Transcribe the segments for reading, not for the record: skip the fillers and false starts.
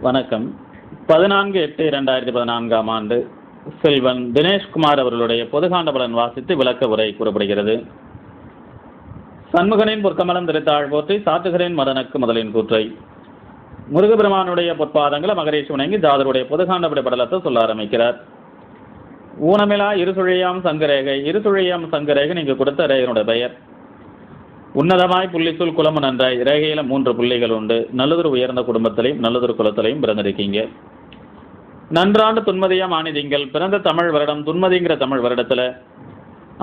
வணக்கம். 14/8/2014 செல்வன் தினேஷ்குமார் அவர்களுடைய பொதுகாண்ட பலன் வாசித்து விளக்க உரை கூறப்படுகிறது. சண்முகனின் பொற்கமலம் திருத்தாழ் போற்றி சாத்துகிறேன் மதனுக்கு முதலின் கூற்றை முருகபெருமானுடைய பொற்பாதங்களை மகரேஷ் வணங்கி ஜாதருடைய பொதுகாண்டபடி படலத்தை சொல்ல ஆரம்பிக்கிறார். ஊனமிலா இருசுழியாம் சங்கரேகை நீங்க கொடுத்த ரேகனுடைய பெயர். உன்னதமாய் புள்ளிசுல் குலமு நன்றாய் ரேகையில 3 புள்ளிகள் உண்டு. நல்லதொரு உயர்ந்த குடும்பத்திலையும் நல்லதொரு குலத்திலையும் பிறந்திருக்கீங்க. நன்றாண்டு துன்மதியாம் ஆணி திங்கள் பிறந்த தமிழ் வருடம் துன்மதிங்கிற தமிழ் வருடத்துல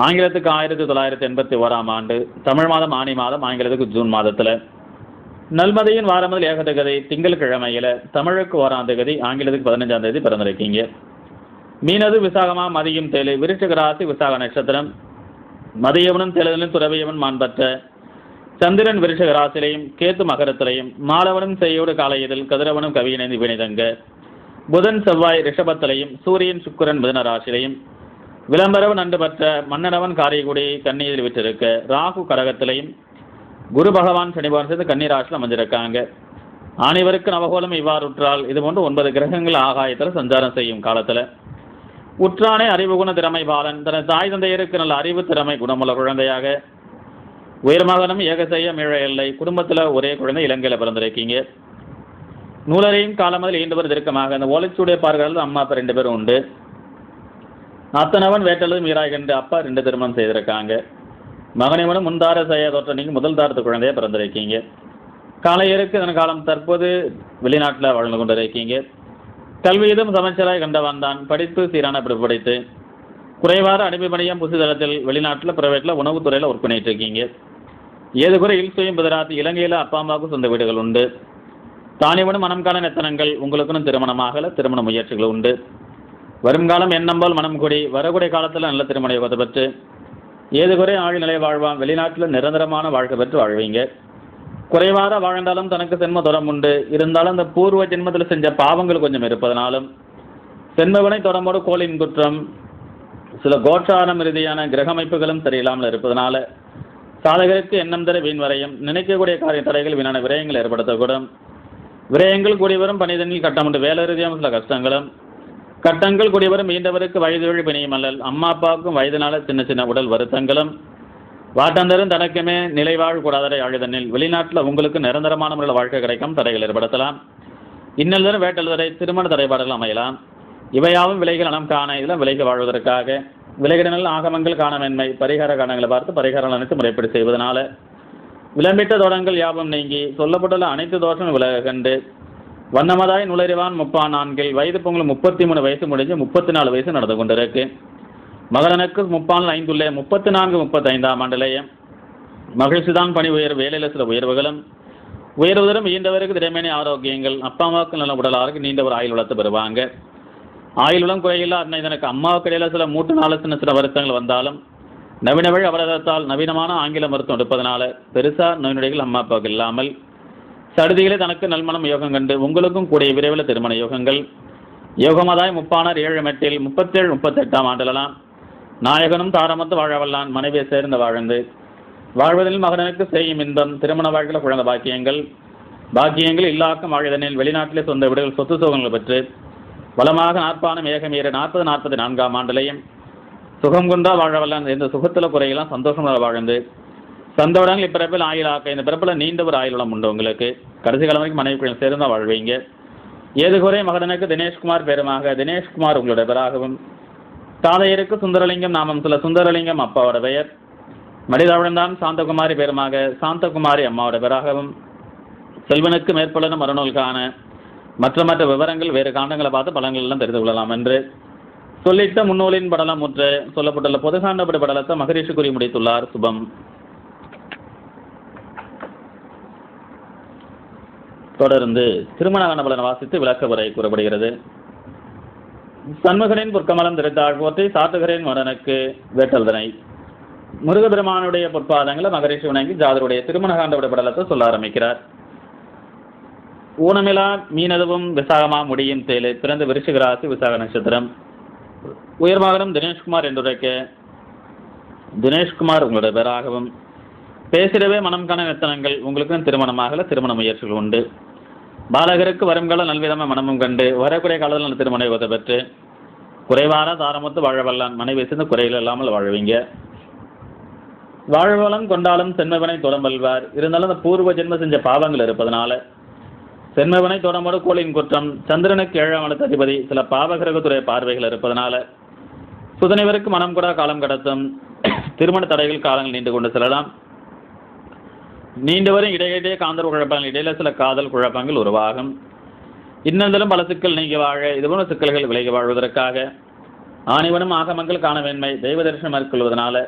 ஆங்கிலத்துக்கு 1981ஆம் ஆண்டு தமிழ் மாதம் ஆணி மாதம், ஆங்கிலத்துக்கு ஜூன் மாதத்துல நல்மதியின் வாரமதில் ஏகதகதை திங்கள் கிழமையில தமிழுக்கு 1ஆம் தேதி ஆங்கிலத்துக்கு 15ஆம் தேதி பிறந்திருக்கீங்க. மீனது விசாகமா மதியும் தேலு விருச்சிக ராசி விசாக நட்சத்திரம். மதியவனும் தெலுதனும் துறவியவன் மாண்பற்ற சந்திரன் விருஷக ராசிலையும் கேத்து மகரத்திலையும் மாலவனும் செய்யோடு காலையதில் கதிரவனும் கவியினைந்து வினைதங்க புதன் செவ்வாய் ரிஷபத்திலையும் சூரியன் சுக்கிரன் மிதுன ராசிலையும் விளம்பரவன் நண்டு பற்ற மன்னனவன் காரியகுடி கன்னியில் விட்டிருக்க ராகு கடகத்திலையும் குரு பகவான் சனிபகவான் சேர்ந்து கன்னி ராசியில் அமைஞ்சிருக்காங்க. அனைவருக்கு நவகோலம் இவ்வாறு உற்றால் இது போன்று 9 கிரகங்கள் ஆகாயத்தில் சஞ்சாரம் செய்யும் காலத்தில் உற்றானே அறிவு குண திறமை பாலன் தனது தாய் தந்தையருக்கு நல்ல அறிவு திறமை குணமுள்ள குழந்தையாக உயர்மகனும் ஏக செய்ய மிழ இல்லை. குடும்பத்தில் ஒரே குழந்தை இலங்கையில் பிறந்திருக்கீங்க. நூலரையும் காலமதில் ஈண்டவர் திருக்கமாக அந்த ஓலைச்சுடைய பார்க்கிறது அம்மா அப்பா 2 பேரும் உண்டு. அத்தனவன் வேட்டலும் மீராய் கண்டு அப்பா 2 திருமணம் செய்திருக்காங்க. மகனைவனும் முன்தார செய்ய தோற்ற நீங்கள் முதல் தாரத்து குழந்தைய பிறந்திருக்கீங்க. காலையருக்கு இதன் காலம் தற்போது வெளிநாட்டில் வாழ்ந்து கொண்டிருக்கீங்க. கல்வியிலும் சமைச்சராய் கண்டவன் தான். படிப்பு சீரான படித்து குறைவார அடிமை பணியம் புசிதளத்தில் வெளிநாட்டில் பிரைவேட்டில் உணவுத்துறையில் ஒர்க் பண்ணிட்டு இருக்கீங்க. ஏது குறை இல்சுயம் புதராத்தி இலங்கையில் அப்பா அம்மாவுக்கும் சொந்த வீடுகள் உண்டு. தானியவனும் மனம்கால நெத்தனங்கள் உங்களுக்குன்னு திருமணமாகல திருமண முயற்சிகள் உண்டு. வருங்காலம் எண்ணம்போல் மனம் கூடி வரக்கூடிய காலத்தில் நல்ல திருமண யோகத்தை பெற்று ஏது குறை ஆழி நிலை வாழ்வான். வெளிநாட்டில் நிரந்தரமான வாழ்க்கை பெற்று வாழ்வீங்க. குறைவார வாழ்ந்தாலும் தனக்கு சென்ம தொடம் உண்டு. இருந்தாலும் அந்த பூர்வ ஜென்மத்தில் செஞ்ச பாவங்கள் கொஞ்சம் இருப்பதனாலும் சென்மவினை தொடம்போடு கோளின் குற்றம் சில கோட்சாரம் ரீதியான கிரக அமைப்புகளும் சரியில்லாமல் இருப்பதனால சாதகருக்கு எண்ணம் தர வீண் வரையும் நினைக்கக்கூடிய காரிய தடைகள் வீணான விரயங்கள் ஏற்படுத்தக்கூடும். விரயங்கள் கூடிவரும் பணிதனில் கட்டமுண்டு. வேலை ரீதியான சில கஷ்டங்களும் கட்டங்கள் கூடிவரும் மீண்டவருக்கு வயது பிணியும் அல்லல். அம்மா அப்பாவுக்கும் வயதினால சின்ன சின்ன உடல் வருத்தங்களும் வாட்டந்தரும் தனக்குமே நிலைவாழ் கூடாதரை ஆழுதனில் வெளிநாட்டில் உங்களுக்கு நிரந்தரமான முறையில் வாழ்க்கை கிடைக்கும். தடைகள் ஏற்படுத்தலாம். இன்னல் தரும் வேட்டல்வரை திருமண தடைபாடுகள் அமையலாம். இவையாவும் விலைகள் நலம் காண இதில் விலைக்கு வாழ்வதற்காக விலைகளினால் ஆகமங்கள் காணமென்மை பரிகார காரணங்களை பார்த்து பரிகாரங்கள் அனைத்து முறைப்படி செய்வதனால விளம்பிட்ட தோடங்கள் யாபம் நீங்கி சொல்லப்பட்டுள்ள அனைத்து தோஷமும் விலக கண்டு வண்ணமதாய் நுழைவான் 34 வயது பொங்கல் 33 வயசு முடிஞ்சு 34 வயசு நடந்து கொண்டிருக்கு. மகரனுக்கு 35 34 35ஆம் ஆண்டிலேயே மகிழ்ச்சிதான் பணி உயர்வு வேலையில் சில உயர்வுகளும் உயர்வதரும் ஈண்டவருக்கு திறமையான ஆரோக்கியங்கள் அப்பா அம்மாவுக்கு நல்ல உடல் ஆரோக்கியம் நீண்ட ஒரு ஆயுள் வளர்த்து பெறுவாங்க. ஆயுளும் குறையில்லா அன்னை தனக்கு அம்மாவுக்கு இடையில சில மூட்டு நாள் சின்ன வருத்தங்கள் வந்தாலும் நவீன வழி அவரதால் நவீனமான ஆங்கில மருத்துவம் எடுப்பதனால பெருசா நோய் நொடிகள் அம்மா அப்பாவுக்கு இல்லாமல் சடுதிகளே தனக்கு நல்மணம் யோகம் கண்டு உங்களுக்கும் கூடிய விரைவில் திருமண யோகங்கள் யோகமதாய் 37 37 38ஆம் ஆண்டிலாம் நாயகனும் தாரமத்து வாழவல்லான் மனைவியை சேர்ந்து வாழ்ந்து வாழ்வதில் மகனுக்கு செய்யும் இன்பம் திருமண வாழ்க்கையில் குழந்தை பாக்கியங்கள் இல்லாக்கும் வாழ்தனில் வெளிநாட்டிலே சொந்த வீடுகள் சொத்து சோகங்கள் பெற்று வளமாக நாற்பானம் ஏகமீற 40 44ஆம் ஆண்டிலையும் சுகம் கொண்டா வாழவல்லான் இந்த சுகத்தில் குறையெல்லாம் சந்தோஷமாக வாழ்ந்து சந்தோடங்கள் இப்பிறப்பில் ஆயுளாக்க இந்த பிறப்பில் நீண்ட ஒரு ஆயுளம் உண்டு. உங்களுக்கு கடைசி காலம் வரைக்கும் மனைவி சேர்ந்தால் வாழ்வீங்க. ஏது குறை மகனுக்கு தினேஷ்குமார் பேருமாக தினேஷ்குமார் உங்களுடைய பேராகவும் தாதையருக்கு சுந்தரலிங்கம் நாமம் சில சுந்தரலிங்கம் அப்பாவோட பெயர். மனிதாவிடம்தான் சாந்தகுமாரி பேருமாக சாந்தகுமாரி அம்மாவோட பேராகவும் செல்வனுக்கு மேற்பலனும் மறுநூல்கான மற்ற விவரங்கள் வேறு காண்டங்களை பார்த்து பலன்கள் எல்லாம் தெரிந்து கொள்ளலாம் என்று சொல்லிட்ட முன்னூலின் படலம் முற்று சொல்லப்பட்டுள்ள பொதுகாண்டப்படி படலத்தை மகரிஷி கூறி முடித்துள்ளார். சுபம். தொடர்ந்து திருமண கணபலன் வாசித்து விளக்க உரை கூறப்படுகிறது. சண்முகனின் பொற்கமலம் திருத்தாழ் போற்றி சாத்துகிறேன் மடனுக்கு வேட்டல்தனை முருகபெருமானுடைய பொற்பாதங்களை மகரிஷி வணங்கி ஜாதருடைய திருமண காண்டப்படி படலத்தை சொல்ல ஆரம்பிக்கிறார். ஊனமிலா மீனதுவும் விசாகமா முடியும் தேலு பிறந்த விருச்சிக ராசி விசாக நட்சத்திரம். உயர்மகனும் தினேஷ்குமார் என்றுரைக்க தினேஷ்குமார் உங்களுடைய பேராகவும் பேசிடவே மனம் காண நித்தனங்கள், உங்களுக்கும் திருமணமாகல திருமண முயற்சிகள் உண்டு. பாலகருக்கு வருங்கால நல்விதமாக மனமும் கண்டு வரக்கூடிய காலத்தில் திருமண யோகத்தை பெற்று குறைவான தாரமுத்து வாழவல்லான் மனைவி சேர்ந்து குறைகள் இல்லாமல் வாழ்வீங்க. வாழ்வளம் கொண்டாலும் சென்மவனை தொடம்பல்வார். இருந்தாலும் அந்த பூர்வ ஜென்ம செஞ்ச பாவங்கள் இருப்பதனால சென்மவனை தொடம்போடு கோளின் குற்றம், சந்திரனுக்கு 7ஆம் இடத்து அதிபதி, சில பாவகிரகத்துடைய பார்வைகள் இருப்பதனால சுதனைவருக்கு மனம் கூட காலம் கடத்தும். திருமண தடைகள் காலங்கள் நீண்டு கொண்டு செல்லலாம். நீண்டு வரும் இடையிடையே காந்தல் குழப்பங்கள், இடையில சில காதல் குழப்பங்கள் உருவாகும். இன்னிலும் பல சிக்கல் நீங்கி வாழ இதுபோன்ற சிக்கல்கள் விலகி வாழ்வதற்காக ஆணிவனும் ஆகமங்கள் காண வேண்மை தெய்வ தரிசனம் மேற்கொள்வதனால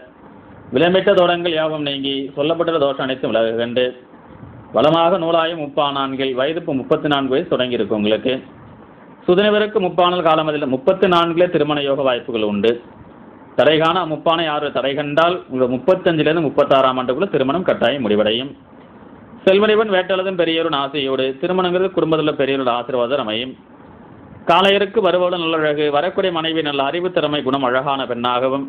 விளம்பிட்ட தோடங்கள் யாவும் நீங்கி சொல்லப்பட்ட தோஷம் அனைத்தும் விலக கண்டு வளமாக நூலாயும் 34 வயது 34 வயசு தொடங்கி இருக்கு. உங்களுக்கு சுதனைவருக்கு 30 காலம் அதில் 34 திருமண யோக வாய்ப்புகள் உண்டு. தடைகான முப்பானை யார் தடை கண்டால் உங்களுக்கு 35லேருந்து 36ஆம் ஆண்டுக்குள்ள திருமணம் கட்டாயம் முடிவடையும். செல்வனிவன் வேட்டளதும் பெரியொரு ஆசையோடு திருமணங்கிறது குடும்பத்தில் பெரியொரு ஆசீர்வாதம் அமையும். காலையருக்கு வருவதும் நல்லழகு, வரக்கூடிய மனைவி நல்ல அறிவு திறமை குணம் அழகான பெண்ணாகவும்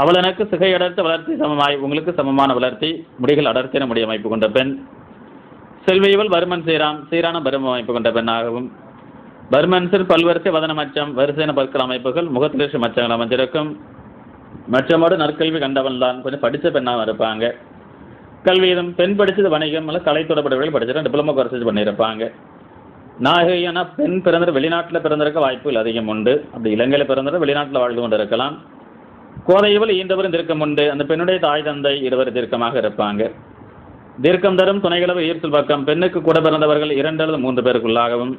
அவள் எனக்கு சிகை அடர்த்த வளர்த்தி சமமாய் உங்களுக்கு சமமான வளர்த்தி முடிகள் அடர்த்தின முடி அமைப்பு கொண்ட பெண். செல்வியவள் வருமன் சீரான பரும அமைப்பு கொண்ட பெண்ணாகவும் பர்மன்சில் பல்வரிசை வதன மச்சம் வரிசையான பற்கள் அமைப்புகள் முகத்திலிருஷ மச்சங்கள் அமைஞ்சிருக்கும். மச்சமோடு நற்கல்வி கண்டவன் தான் கொஞ்சம் படித்த பெண்ணாக இருப்பாங்க. கல்வியிலும் பெண் படித்தது வணிகம் அல்ல கலை தொடர்புகள் படிச்சிட்டு டிப்ளமோ கோர்ஸ் பண்ணியிருப்பாங்க. நாயகியான பெண் பிறந்த வெளிநாட்டில் பிறந்திருக்க வாய்ப்புகள் அதிகம் உண்டு. அப்படி இலங்கையில் பிறந்த வெளிநாட்டில் வாழ்ந்து கொண்டு இருக்கலாம். கோதையவள் ஈந்தவரும் தீர்க்கம் உண்டு. அந்த பெண்ணுடைய தாய் தந்தை இருவர் தீர்க்கமாக இருப்பாங்க. தீர்க்கம் தரும் துணைகளவு ஈர்த்தல் பக்கம் பெண்ணுக்கு கூட பிறந்தவர்கள் 2 அல்லது 3 பேருக்குள்ளாகவும்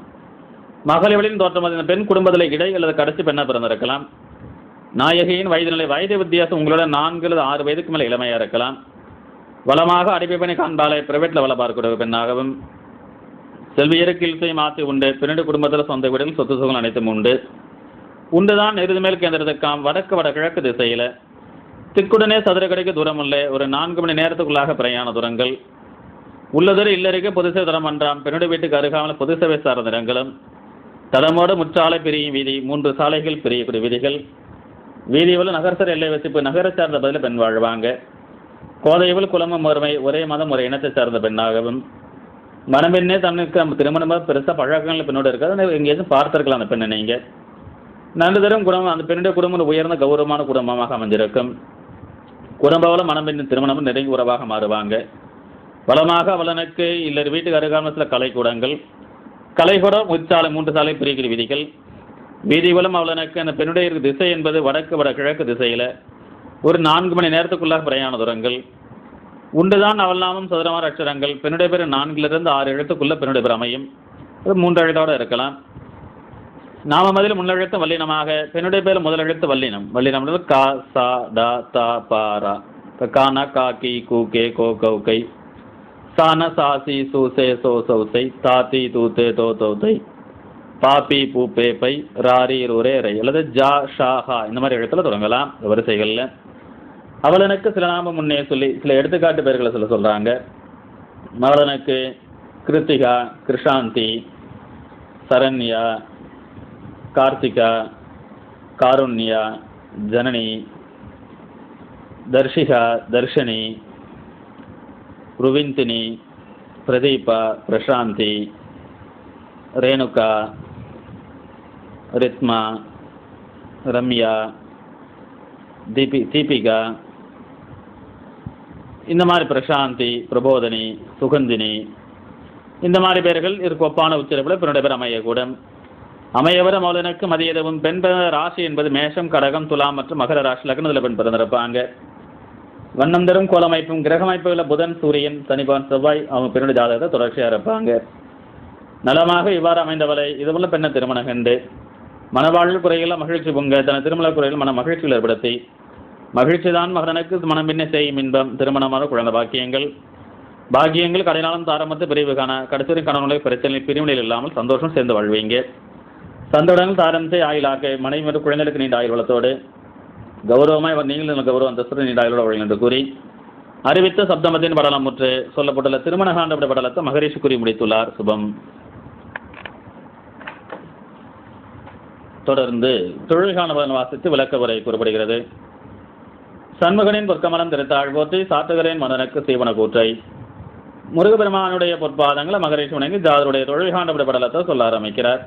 மகளிர்களின் தோற்றம் அந்த பெண் குடும்பத்தில் இடை அல்லது கடைசி பெண்ணாக பிறந்திருக்கலாம். நாயகியின் வயது நிலை வயது வித்தியாசம் உங்களோட 4 அல்லது 6 வயதுக்கு மேலே இளமையாக இருக்கலாம். வளமாக அடிப்பை காண்பாலை பிரைவேட்டில் வள பார்க்கக்கூடிய பெண்ணாகவும் செல்வியருக்கு இல்சை மாற்றி உண்டு. பெண்ணுடைய குடும்பத்தில் சொந்த வீடுகள் சொத்து சுகம் அனைத்தும் உண்டு. உண்டுதான் நெருது மேல் கேந்திரத்துக்காம் வடக்கு வடகிழக்கு திசையில் திக்குடனே சதுர கடைக்கு தூரம் உள்ள ஒரு 4 மணி நேரத்துக்குள்ளாக பிரயாண தூரங்கள் உள்ளதொரு இல்லறிக்க பொது சேவை தரம் என்றாம். பெண்ணுடைய வீட்டுக்கு அருகாமல் பொது சேவை சார்ந்த இடங்களும் தடமோடு முற்றாலை பிரியும் வீதி 3 சாலைகள் பிரியக்கூடிய வீதிகள் வீதியில் நகர்சர் எல்லை வசிப்பு நகரை சார்ந்த பதில் பெண் வாழ்வாங்க. கோதையவள் குலமும் ஒருமை ஒரே மதம் ஒரு இனத்தை சார்ந்த பெண்ணாகவும் மனப்பெண்ணே தன்னுக்கு திருமணமாக பெருசாக பழக்கங்கள் பெண்ணோடு இருக்காது. எங்கேயாச்சும் பார்த்திருக்கலாம் அந்த பெண்ணை நீங்கள். நல்ல தரும் குடும்பம் அந்த பெண்ணுடைய குடும்பம் உயர்ந்த கௌரவமான குடும்பமாக அமைஞ்சிருக்கும். குடும்பவளம் மனப்பெண்ணின் திருமணமும் நெருங்கி உறவாக மாறுவாங்க. வளமாக அவளனுக்கு இல்லறு வீட்டுக்கு அருகாமல் சில கலைக்கூடங்கள் கலைக்கூடம் உச்சாலை 3 சாலை பிரிக்கிற வீதிகள் வீதிகளும் அவளனுக்கு அந்த பெண்ணுடைய திசை என்பது வடக்கு வடகிழக்கு திசையில் ஒரு 4 மணி நேரத்துக்குள்ளாக பிரயாண தூரங்கள் உண்டுதான். அவள் நாமம் சதுரமான அக்ஷரங்கள் பெண்ணுடைய பேர் 4லிருந்து 6 எழுத்துக்குள்ள பெண்ணுடைய பேர் அமையும். 3 எழுத்தோடு இருக்கலாம். நாம மதில் முன்னெழுத்து வல்லினமாக பெண்ணுடைய பேர் முதல் எழுத்து வல்லினம். வல்லினம் கா சா டா தா பா ரா. கானா கா கி கூ கே கோ கௌ கை சான சாசி சூசே சோ சௌசை தாத்தி தூத்தே தோ தௌத்தை பாப்பி பூப்பே பை ராரி ரூரே ரை அல்லது ஜா ஷா ஹா இந்த மாதிரி எழுத்துல தொடங்கலாம் வரிசைகளில். அவளனுக்கு சில நாம முன்னே சொல்லி சில எடுத்துக்காட்டு பெயர்களை சொல்கிறாங்க. அவளனுக்கு கிருத்திகா, கிருஷாந்தி, சரண்யா, கார்த்திகா, காருண்யா, ஜனனி, தர்ஷிகா, தர்ஷினி, ருவிந்தினி, பிரதீபா, பிரசாந்தி, ரேணுகா, ரித்மா, ரம்யா, தீபிகா இந்த மாதிரி பிரசாந்தி, பிரபோதனி, சுகந்தினி இந்த மாதிரி பேர்கள் இதற்கு ஒப்பான உச்சரிப்பில் பெண்ணுடைய பேர் அமையக்கூடும். அமையவரும் அவளுக்கு மதியதவும் பெண் ராசி என்பது மேஷம், கடகம், துலாம் மற்றும் மகர ராசி லக்னத்தில் பெண் பிறந்திருப்பாங்க. வண்ணம் தரும் கோலமைப்பும் கிரகமைப்புகளில் புதன், சூரியன், சனிபான், செவ்வாய் அவங்க பெண்ணுடைய ஜாதகத்தை தொடர்ச்சியாக இருப்பாங்க. நலமாக இவ்வாறு அமைந்தவளை இதுபோல பெண்ணை திருமணம் கண்டு மனவாழ்வில் குறைகளை மகிழ்ச்சி பொங்க தன திருமண குறைகள் மன மகிழ்ச்சிகள் ஏற்படுத்தி மகிழ்ச்சி தான் மகனுக்கு மனம் பின்ன செய்யும் இன்பம் திருமணமான குழந்தை பாக்கியங்கள் கடைநாளும் தாரமத்து பிரிவு காண கடைசி கணவனுடைய பிரச்சனை பிரிவினையில் இல்லாமல் சந்தோஷம் சேர்ந்து வாழ்வீங்க. சந்தோடங்கள் தாரம் செய் ஆயுளாக்க மனைவி மற்றும் குழந்தைகளுக்கு நீண்ட ஆயுள் வளத்தோடு கௌரவமாய் நீங்கள் கௌரவ அந்தஸ்து நீண்ட ஆயுளோட வழி என்று கூறி அறிவித்த சப்தமத்தின் படலம் முற்று சொல்லப்பட்டுள்ள திருமண காண்ட படலத்தை மகரிஷி கூறி முடித்துள்ளார். சுபம். தொடர்ந்து தொழில்கான பலன் வாசித்து விளக்க உரை கூறப்படுகிறது. சண்முகனின் பொற்கமலம் திருத்தாள் போற்றி சாத்துகிறேன் மன்னனுக்கு சீவன கூற்றை. முருகபெருமானுடைய பொற்பாதங்களை மகரேஷ் வணங்கி ஜாதருடைய தொழில் காண்டபடி படலத்தை சொல்ல ஆரம்பிக்கிறார்.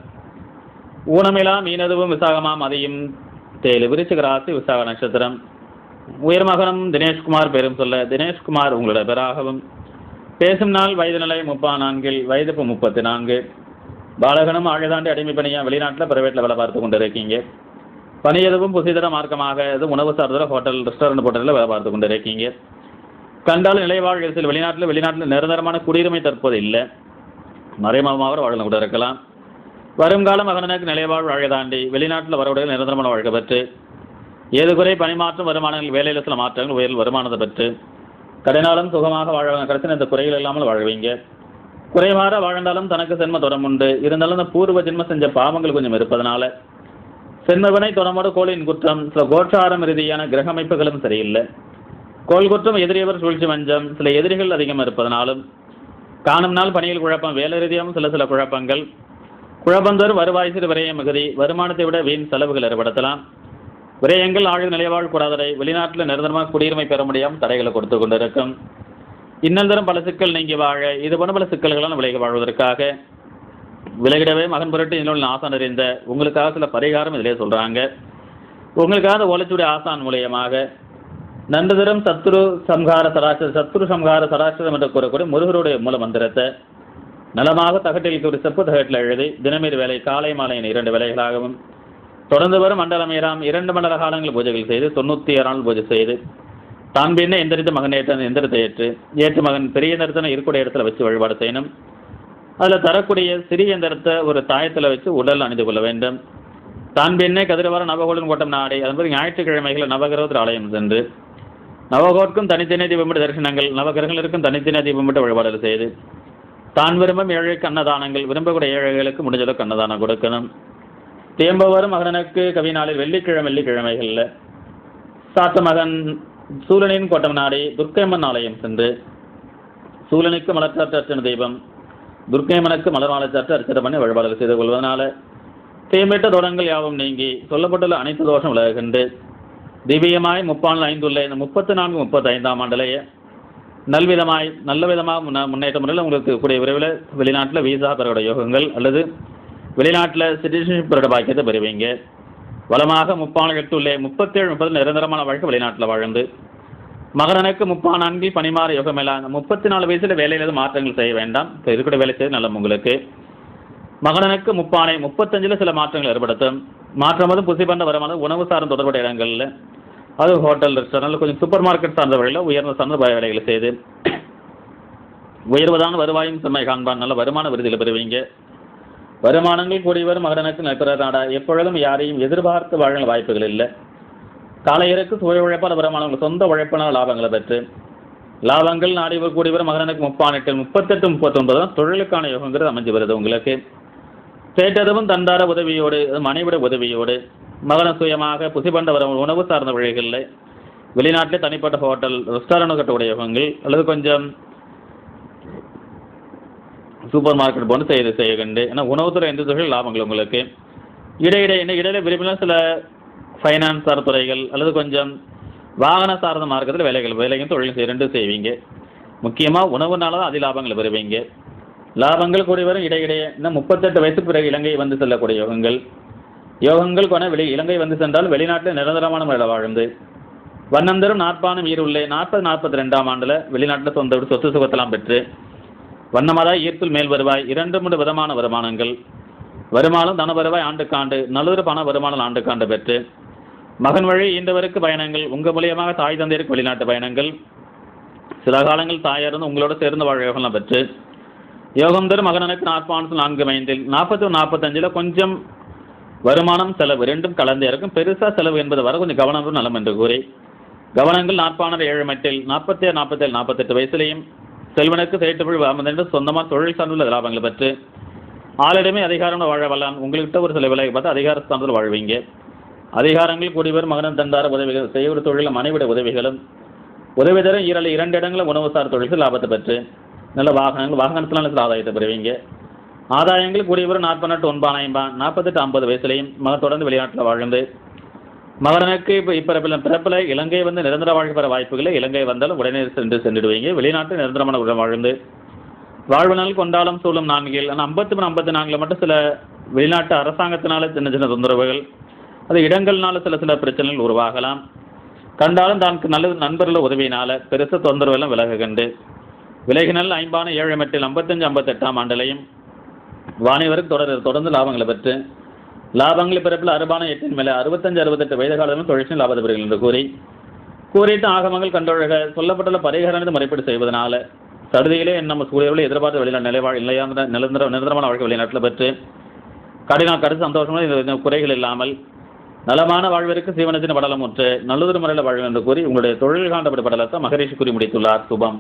ஊனமிலா மீனதுவும் விசாகமாம் அதையும் தேலு விருச்சிக ராசி விசாக நட்சத்திரம். உயர்மகனும் தினேஷ்குமார் பேரும் சொல்ல தினேஷ்குமார் உங்களுடைய பேராகவும். பேசும் நாள் வயது நிலை 34, வயது 34. பாலகனும் ஆழ்தாண்டி அடிமை பணியா வெளிநாட்டில் பிரைவேட்டில் வேலை பார்த்து கொண்டு இருக்கீங்க. பணி எதுவும் புசிதர மார்க்கமாக எதுவும் உணவு சார்ந்த ஹோட்டல் ரெஸ்டாரண்ட் போட்டலில் வேலை பார்த்து கொண்டு இருக்கீங்க. கண்டால் நிலைவாழ் சில வெளிநாட்டில் நிரந்தரமான குடியுரிமை தற்போது இல்லை, மறைமுகமாக வாழ்ந்து கூட இருக்கலாம். வருங்கால மகனுக்கு நிலைவாழ் வாழ்க்கை தாண்டி வெளிநாட்டில் வரவுடைய நிரந்தரமான வாழ்க்கை பெற்று ஏதுகுறை பணிமாற்றம் வருமானங்கள் வேலையில் சில மாற்றங்கள் உயர்வு வருமானத்தை பெற்று கடைநாளும் சுகமாக வாழ்வாங்க. கடைசி இந்த குறைகள் இல்லாமல் வாழ்வீங்க. குறைவார வாழ்ந்தாலும் தனக்கு சென்ம தொடம் உண்டு. இருந்தாலும் இந்த பூர்வ ஜென்ம செஞ்ச பாவங்கள் கொஞ்சம் இருப்பதனால சென்மவனை தொடமோடு கோளின் குற்றம், சில கோட்சாரம் ரீதியான கிரக அமைப்புகளும் சரியில்லை. கோள் குற்றம் எதிரியவர் சூழ்ச்சி வஞ்சம், சில எதிரிகள் அதிகம் இருப்பதனாலும் காணும் நாள் பணியில் குழப்பம், வேலை ரீதியாகவும் சில குழப்பங்கள், குழப்பந்தோறும் வருவாய் சிறு விரயம் மிகுதி, வருமானத்தை விட வீண் செலவுகள் ஏற்படுத்தலாம். விரயங்கள் ஆழ்வு நிலைவாழ் கூடாதரை வெளிநாட்டில் நிரந்தரமாக குடியுரிமை பெற முடியாமல் தடைகளை கொடுத்து கொண்டிருக்கும். இன்னல் தரும் பல சிக்கல் நீங்கி வாழ இது போன்ற பல சிக்கல்களால் விலகி வாழ்வதற்காக விலகிடவே மகன் பொருட்டு இன்னொன்று ஆசான் அறிந்த உங்களுக்காக சில பரிகாரம் இதிலே சொல்கிறாங்க. உங்களுக்காக ஓலைச்சுடைய ஆசான் மூலியமாக நன்று தரும் சத்ரு சம்ஹார சராட்சரம் என்று கூறக்கூடிய முருகருடைய மூல மந்திரத்தை நலமாக தகட்டில் ஒரு செப்பு தகட்டில் எழுதி தினமேறு வேலை காலை மாலை 2 வேலைகளாகவும் தொடர்ந்து வரும் மண்டலமேராம் 2 மண்டல காலங்கள் பூஜைகள் செய்து 96 நாள் பூஜை செய்து தான் பின்ன எந்திரித்த மகன் எந்திரத்தை ஏற்று மகன் பெரிய எந்திரத்தை இருக்கக்கூடிய இடத்துல வச்சு வழிபாடு செய்யணும். அதில் தரக்கூடிய சிறிய எந்திரத்தை ஒரு தாயத்தில் வச்சு உடல் அணிந்து கொள்ள வேண்டும். தான் பின்னே கதிரவார நவகோடன் கோட்டம் நாடி அதன்படி ஞாயிற்றுக்கிழமைகளை நவகிரகத்தில் ஆலயம் சென்று நவகோட்கும் தனித்தனி தீபமிட்டு தரிசனங்கள், நவகிரகங்களுக்கும் தனித்தனி தீபமிட்டு வழிபாடுகள் செய்து தான் விரும்பும் ஏழைக்கு அன்னதானங்கள், விரும்பக்கூடிய ஏழைகளுக்கு முடிஞ்சளவுக்கு அன்னதானம் கொடுக்கணும். தேம்பவரும் மகனுக்கு கவிநாளில் வெள்ளிக்கிழமைகளில் சாத்த மகன் சூலனின் கோட்டம் நாடி துர்க்கையம்மன் ஆலயம் சென்று சூலனுக்கு மலர்ச்சாற்று அர்ச்சனை தெய்வம், துர்க்கையம்மனுக்கு மலர் மாலைச்சாற்று அர்ச்சனை பண்ணி வழிபாடுகள் செய்து கொள்வதனால தேம்பிட்ட தோடங்கள் யாவும் நீங்கி சொல்லப்பட்டுள்ள அனைத்து தோஷம் விலகுகின்று திவ்யமாய் 35 உள்ள இந்த 34, 35ஆம் ஆண்டிலேயே நல்ல விதமாக முன்னேற்ற முறையில் உங்களுக்கு கூடிய விரைவில் வெளிநாட்டில் வீசா பெறக்கூடிய யோகங்கள் அல்லது வெளிநாட்டில் சிட்டிசன்ஷிப் பெற பாக்கியத்தை பெறுவீங்க. வளமாக 38 உள்ள 37, 30 நிரந்தரமான வாழ்க்கை வெளிநாட்டில் வாழ்ந்து மகனுக்கு 34 பணிமாற யோகம் எல்லாம் 34 வயசில் வேலையில் மாற்றங்கள் செய்ய வேண்டாம். இருக்கக்கூடிய வேலை செய்ய நல்ல உங்களுக்கு. மகனுக்கு 35 சில மாற்றங்கள் ஏற்படுத்தும். மாற்றம் புசி பண்ண வருமானம் உணவு சார்ந்த தொடர்புடைய இடங்களில் அது ஹோட்டல் ரெஸ்டாரண்ட் கொஞ்சம் சூப்பர் மார்க்கெட் சார்ந்த வழியில் உயர்ந்த சார்ந்த வேலைகளை செய்து உயர்வதான வருவாயும் செம்மை காண்பான் நல்ல வருமான விருதியில் பெறுவீங்க. வருமானங்கள் கூடியவர் மகனுக்கு நட்புற நாடா எப்பொழுதும் யாரையும் எதிர்பார்த்து வாழ வாய்ப்புகள் இல்லை. காலையிற்கு சுய உழைப்பால் வருமானங்கள் சொந்த உழைப்பான லாபங்களை பெற்று லாபங்கள் நாடிவர் கூடியவர் மகனுக்கு 38, 39 தொழிலுக்கான யோகங்கிறது அமைஞ்சு வருது. உங்களுக்கு கேட்டதும் தண்டார உதவியோடு மனைவிட உதவியோடு மகன சுயமாக புசிபண்ட வர உணவு சார்ந்த வழிகளில் வெளிநாட்டிலே தனிப்பட்ட ஹோட்டல் ரெஸ்டாரண்ட் கட்டக்கூடிய யோகங்கள் அல்லது கொஞ்சம் சூப்பர் மார்க்கெட் போன்று செய்ய கண்டு ஏன்னா உணவுத்துறை எந்த தொழில் லாபங்கள் உங்களுக்கு இடையில விரும்பின சில ஃபைனான்ஸ் சார்ந்த துறைகள் அல்லது கொஞ்சம் வாகன சார்ந்த மார்க்கத்தில் வேலைகள் தொழில் செய்வீங்க. முக்கியமாக உணவுனால தான் அதிக லாபங்களை பெறுவீங்க. லாபங்கள் கூடி வரும் இடையிடையே இன்னும் 38 வயசுக்கு பிறகு இலங்கை வந்து செல்லக்கூடிய யோகங்கள் கொன இலங்கை வந்து சென்றால் வெளிநாட்டில் நிரந்தரமான முறையில் வாழ்ந்து வண்ணந்தரும் நாற்பானம் ஈருள்ளே 40, 42ஆம் ஆண்டில் வெளிநாட்டில் சொந்த சொத்து சுகத்தெல்லாம் பெற்று வண்ணமாதாய் ஈர்ப்பில் மேல் வருவாய் 2 விதமான வருமானங்கள் வருமானம் தன வருவாய் ஆண்டுக்காண்டு நல்லொரு பண வருமானம் ஆண்டுக்காண்டு பெற்று மகன் வழி ஈண்டவருக்கு பயணங்கள் உங்கள் மூலியமாக தாய் தந்தையருக்கு வெளிநாட்டு பயணங்கள் சில காலங்கள் தாயாருந்து உங்களோட சேர்ந்து வாழ யோகம்லாம் பெற்று யோகம் தரும் மகனுக்கு 4 மைண்டில் 40, 45 கொஞ்சம் வருமானம் செலவு 2ம் கலந்தே இருக்கும். பெருசாக செலவு என்பது வர கொஞ்சம் கவனம் நலம் என்று கூறி கவனங்கள் 7 மட்டில் 47, 48 வயசுலேயும் செல்வனுக்கு சேட்டுப்புழ் சொந்தமாக தொழில் சார்ந்துள்ள லாபங்களை பெற்று ஆளிடமே அதிகாரம் வாழ வரலாம். உங்கள்கிட்ட ஒரு சில விலை பார்த்து அதிகார சார்ந்தில் வாழ்வீங்க. அதிகாரங்கள் கூடியவர் மகனும் தந்தார உதவிகள் செய்ய ஒரு தொழிலும் மனைவிட உதவிகளும் உதவி தர 2 இடங்களில் உணவு சார் தொழில்கள் லாபத்தை பெற்று நல்ல வாகனத்தினால சில ஆதாயத்தை பெறுவீங்க. ஆதாயங்கள் கூடியவர் 48, 49, 48, 50 வயசுலையும் மகன் தொடர்ந்து வெளிநாட்டில் வாழ்ந்து மகரனுக்கு இப்போ பிறப்பில் இலங்கை வந்து நிரந்தர வாழ்க்கை பெற வாய்ப்புகளை இலங்கை வந்தாலும் உடனே சென்றுடுவீங்க. வெளிநாட்டு நிரந்தரமான உடன் வாழ்ந்து வாழ்வு நாள் கொண்டாலும் சூழும் 4 ஆனால் 53 54 மட்டும் சில வெளிநாட்டு அரசாங்கத்தினால சின்ன சின்ன தொந்தரவுகள், அது இடங்கள்னால சில பிரச்சனைகள் உருவாகலாம். கண்டாலும் தான் நல்ல நண்பர்கள் உதவியினால பெருசு தொந்தரவு எல்லாம் விலகுகின்று விலகினால் 5 7 8 55 58 ஆண்டுலையும் வாணிவருக்கு தொடர்ந்து லாபங்களை பெற்று லாபங்களை பிறப்பில் 60 8 மேலே 65 68 வயது காலத்திலும் தொழிற்சில் லாபத்தை பெறுங்கள் என்று கூறிட்டு ஆகமங்கள் கண்டொழுக சொல்லப்பட்டுள்ள பரிகாரத்தை முறைப்பீடு செய்வதனால சடுதியிலே நம்ம சூழலை எதிர்பார்த்த வெளிநாடு நிரந்தரமான வாழ்க்கை வெளிநாட்டில் பெற்று கடுத்து சந்தோஷமாக இந்த குறைகள் இல்லாமல் நலமான வாழ்விற்கு சீவனத்தின் படலம் ஒன்று நல்லதொரு முறையில் வாழ்வு என்று கூறி உங்களுடைய தொழில் காண்டப்பட்ட படலத்தை மகரிஷி கூறி முடித்துள்ளார். சுபம்.